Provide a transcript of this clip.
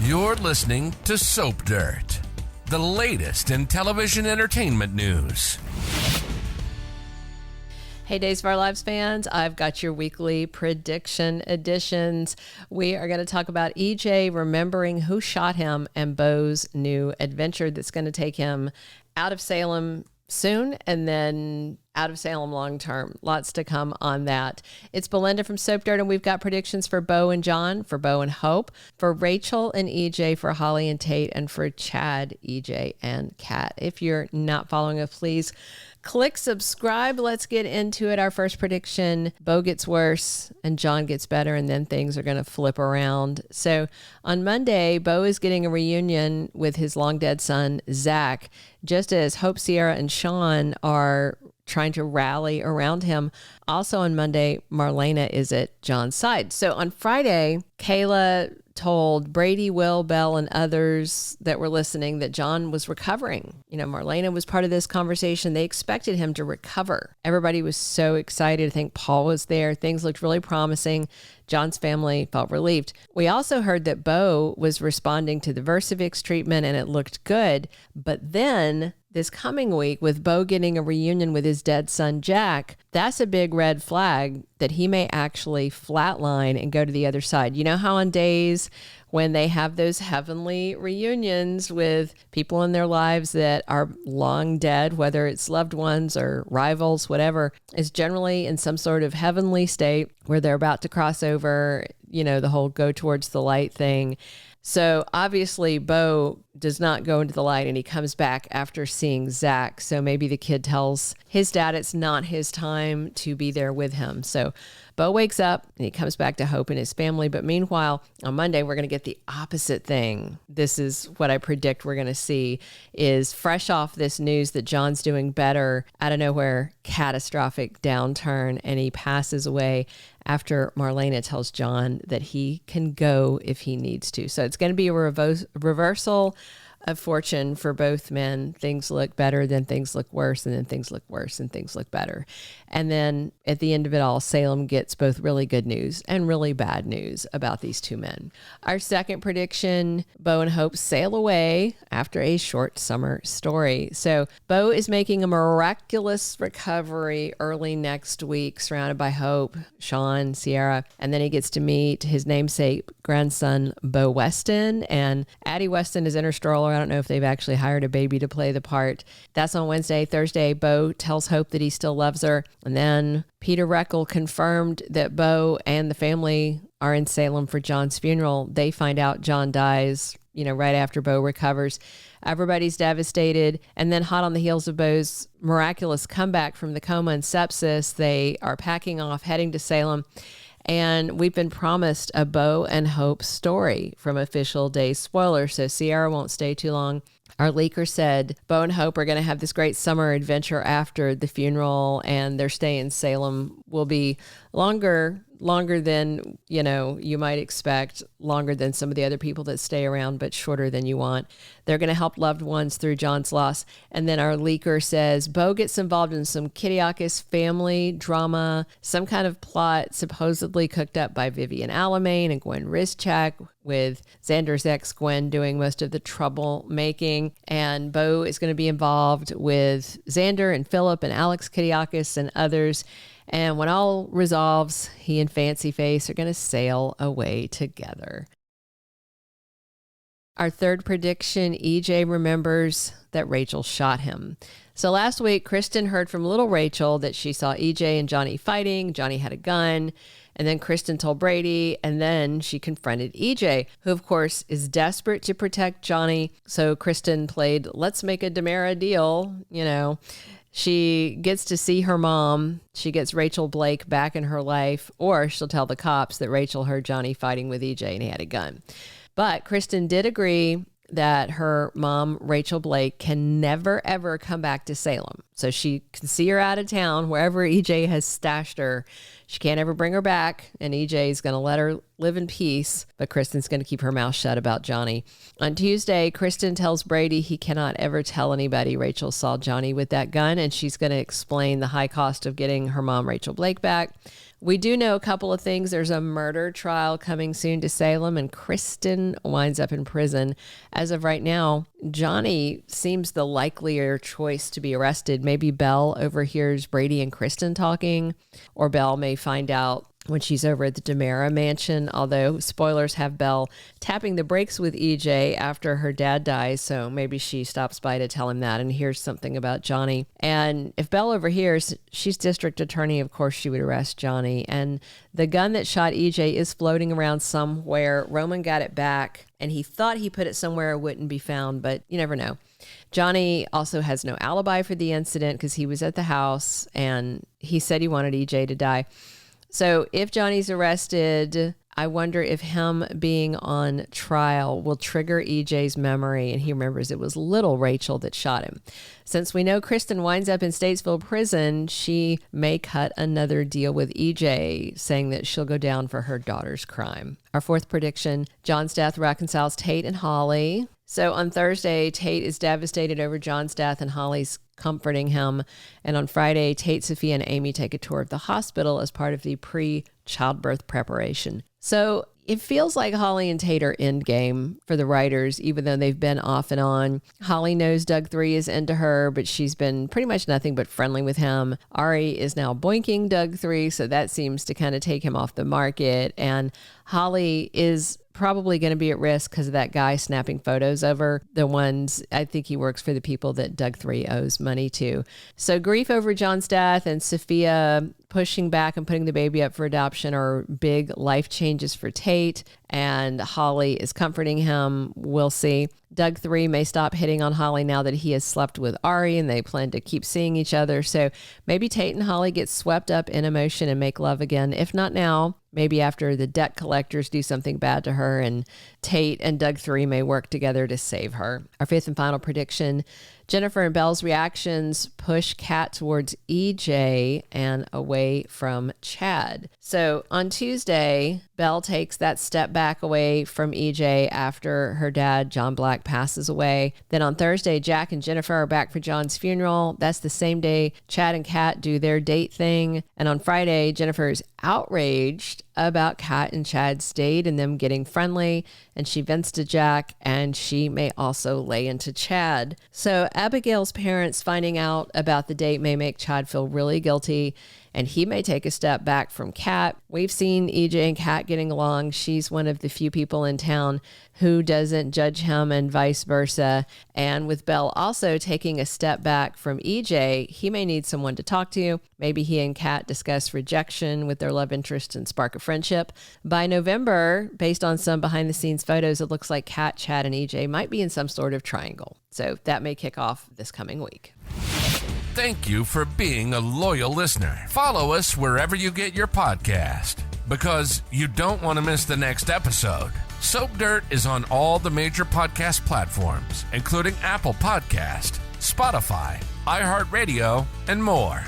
You're listening to Soap Dirt, the latest in television entertainment news. Hey, Days of Our Lives fans, I've got your weekly prediction editions. We are going to talk about EJ remembering who shot him and Bo's new adventure that's going to take him out of Salem soon and then out of Salem long term. Lots to come on that. It's Belinda from Soap Dirt, and we've got predictions for Bo and John, for Bo and Hope, for Reckell and EJ, for Holly and Tate, and for Chad, EJ, and Kat. If you're not following us, please click subscribe. Let's get into it. Our first prediction, Bo gets worse and John gets better, and then things are going to flip around. So on Monday, Bo is getting a reunion with his long dead son, Zach, just as Hope, Sierra, and Sean are trying to rally around him. Also on Monday, Marlena is at John's side. So on Friday, Kayla told Brady, Will, Belle, and others that were listening that John was recovering. You know, Marlena was part of this conversation. They expected him to recover. Everybody was so excited. I think Paul was there. Things looked really promising. John's family felt relieved. We also heard that Bo was responding to the Versavix treatment and it looked good. But then this coming week, with Bo getting a reunion with his dead son, Jack, that's a big red flag that he may actually flatline and go to the other side. You know how on days when they have those heavenly reunions with people in their lives that are long dead, whether it's loved ones or rivals, whatever, is generally in some sort of heavenly state where they're about to cross over, you know, the whole go towards the light thing. So obviously Bo does not go into the light and he comes back after seeing Zach. So maybe the kid tells his dad it's not his time to be there with him. So Bo wakes up and he comes back to Hope and his family. But meanwhile, on Monday, we're going to get the opposite thing. This is what I predict we're going to see is fresh off this news that John's doing better, out of nowhere, catastrophic downturn, and he passes away after Marlena tells John that he can go if he needs to. So it's going to be a reversal of fortune for both men. Things look better, then things look worse, and then things look worse, and things look better. And then at the end of it all, Salem gets both really good news and really bad news about these two men. Our second prediction, Bo and Hope sail away after a short summer story. So Bo is making a miraculous recovery early next week, surrounded by Hope, Sean, Sierra, and then he gets to meet his namesake grandson, Bo Weston, and Addie Weston is in her stroller. I don't know if they've actually hired a baby to play the part. That's on Wednesday. Thursday, Bo tells Hope that he still loves her. And then Peter Reckell confirmed that Bo and the family are in Salem for John's funeral. They find out John dies, you know, right after Bo recovers. Everybody's devastated. And then hot on the heels of Bo's miraculous comeback from the coma and sepsis, they are packing off, heading to Salem. And we've been promised a Bo and Hope story from Official Day Spoiler, so Sierra won't stay too long. Our leaker said Bo and Hope are going to have this great summer adventure after the funeral, and their stay in Salem will be longer than, you know, you might expect, longer than some of the other people that stay around, but shorter than you want. They're going to help loved ones through John's loss. And then our leaker says Bo gets involved in some Kiriakis family drama, some kind of plot supposedly cooked up by Vivian Alamain and Gwen Rizchak, with Xander's ex Gwen doing most of the troublemaking. And Bo is going to be involved with Xander and Philip and Alex Kiriakis and others. And when all resolves, he and Fancy Face are going to sail away together. Our third prediction, EJ remembers that Reckell shot him. So last week, Kristen heard from little Reckell that she saw EJ and Johnny fighting. Johnny had a gun. And then Kristen told Brady, and then she confronted EJ, who of course is desperate to protect Johnny. So Kristen played, let's make a DiMera deal, you know. She gets to see her mom. She gets Reckell Blake back in her life, or she'll tell the cops that Reckell heard Johnny fighting with EJ and he had a gun. But Kristen did agree that her mom, Reckell Blake, can never, ever come back to Salem. So she can see her out of town, wherever EJ has stashed her. She can't ever bring her back, and EJ is going to let her live in peace, but Kristen's going to keep her mouth shut about Johnny. On Tuesday, Kristen tells Brady he cannot ever tell anybody Reckell saw Johnny with that gun, and she's going to explain the high cost of getting her mom, Reckell Blake, back. We do know a couple of things. There's a murder trial coming soon to Salem, and Kristian winds up in prison. As of right now, Johnny seems the likelier choice to be arrested. Maybe Belle overhears Brady and Kristian talking, or Belle may find out when she's over at the DiMera mansion, although spoilers have Belle tapping the brakes with EJ after her dad dies, so maybe she stops by to tell him that and hears something about Johnny. And if Belle overhears, she's district attorney, of course she would arrest Johnny. And the gun that shot EJ is floating around somewhere. Roman got it back, and he thought he put it somewhere it wouldn't be found, but you never know. Johnny also has no alibi for the incident because he was at the house, and he said he wanted EJ to die. So if Johnny's arrested, I wonder if him being on trial will trigger EJ's memory and he remembers it was little Rachel that shot him. Since we know Kristian winds up in Statesville prison, she may cut another deal with EJ, saying that she'll go down for her daughter's crime. Our fourth prediction, John's death reconciles Tate and Holly. So on Thursday, Tate is devastated over John's death and Holly's comforting him. And on Friday, Tate, Sophia, and Amy take a tour of the hospital as part of the pre-childbirth preparation. So it feels like Holly and Tate are endgame for the writers, even though they've been off and on. Holly knows Doug 3 is into her, but she's been pretty much nothing but friendly with him. Ari is now boinking Doug 3, so that seems to kind of take him off the market. And Holly is probably going to be at risk because of that guy snapping photos of her. The ones, I think he works for the people that Doug 3 owes money to. So grief over John's death and Sophia pushing back and putting the baby up for adoption are big life changes for Tate, and Holly is comforting him. We'll see. Doug 3 may stop hitting on Holly now that he has slept with Ari and they plan to keep seeing each other. So maybe Tate and Holly get swept up in emotion and make love again. If not now, maybe after the debt collectors do something bad to her, and Tate and Doug 3 may work together to save her. Our fifth and final prediction, Jennifer and Belle's reactions push Kat towards EJ and away from Chad. So on Tuesday, Belle takes that step back away from EJ after her dad, John Black, passes away. Then on Thursday, Jack and Jennifer are back for John's funeral. That's the same day Chad and Kat do their date thing. And on Friday, Jennifer is outraged about Kat and Chad's date and them getting friendly, and she vents to Jack, and she may also lay into Chad. So Abigail's parents finding out about the date may make Chad feel really guilty, and he may take a step back from Kat. We've seen EJ and Kat getting along. She's one of the few people in town who doesn't judge him and vice versa. And with Belle also taking a step back from EJ, he may need someone to talk to. Maybe he and Kat discuss rejection with their love interest and spark a friendship. By November, based on some behind the scenes photos, it looks like Kat, Chad, and EJ might be in some sort of triangle. So that may kick off this coming week. Thank you for being a loyal listener. Follow us wherever you get your podcast, because you don't want to miss the next episode. Soap Dirt is on all the major podcast platforms, including Apple Podcast, Spotify, iHeartRadio, and more.